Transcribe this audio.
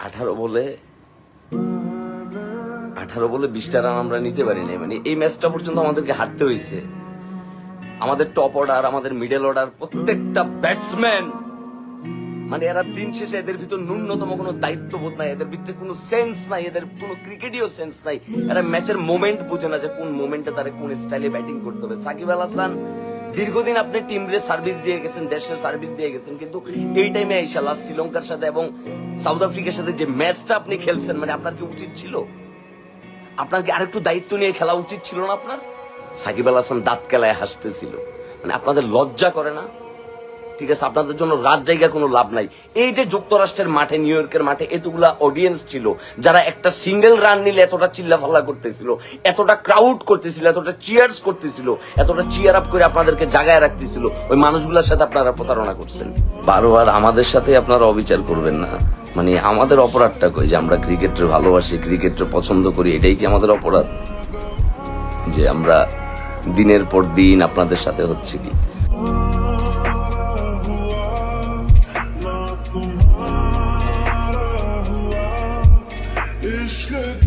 18 বলে 20টা রান আমরা নিতে পারি নাই। মানে এই ম্যাচটা পর্যন্ত আমাদেরকে হারতে হয়েছে। আমাদের টপ অর্ডার, আমাদের মিডল অর্ডার, প্রত্যেকটা ব্যাটসম্যান, মানে এরা দিন শেষে এদের ভিতর ন্যূনতম কোনো দায়িত্ববোধ নাই, এদের ভিতরে কোনো সেন্স নাই, এদের কোনো ক্রিকেটীয় সেন্স নাই। এরা ম্যাচের মোমেন্ট বুঝে না যে কোন মোমেন্টে তারা কোন স্টাইলে ব্যাটিং করতে হবে। সাকিব আল হাসান দীর্ঘদিন আপনি টিমরে সার্ভিস দিয়ে গেছেন, দেশের সার্ভিস দিয়ে গেছেন, কিন্তু এই টাইমে আইসা লাস্ট শ্রীলঙ্কার সাথে এবং সাউথ আফ্রিকার সাথে যে ম্যাচটা আপনি খেলছেন, মানে আপনার কি উচিত ছিল? আপনার কি আরেকটু দায়িত্ব নিয়ে খেলা উচিত ছিল না আপনার? সাকিব আল হাসান দাঁত কেলায় হাসতেছিল। মানে আপনাদের লজ্জা করে না? ঠিক আছে, আপনাদের জন্য রাত জায়গা কোনো লাভ নাই। এই যে যুক্তরাষ্ট্রের মাঠে, নিউ ইয়র্কের মাঠে এতগুলা অডিয়েন্স ছিল, যারা একটা সিঙ্গেল রান নিলে এতটা চিল্লাফাল্লা করতেছিল, এতটা ক্রাউড করতেছিল, এতটা চিয়ার্স করতেছিল, এতটা চিয়ার আপ করে আপনাদেরকে জাগায় রাখতেছিল, ওই মানুষগুলোর সাথে আপনারা প্রতারণা করছেন। বারবার আমাদের সাথে আপনারা অবিচার করবেন না। মানে আমাদের অপরাধটা কই? যে আমরা ক্রিকেটকে ভালোবাসি, ক্রিকেটকে পছন্দ করি, এটাই কি আমাদের অপরাধ? যে আমরা দিনের পর দিন আপনাদের সাথে হচ্ছে কি इश्क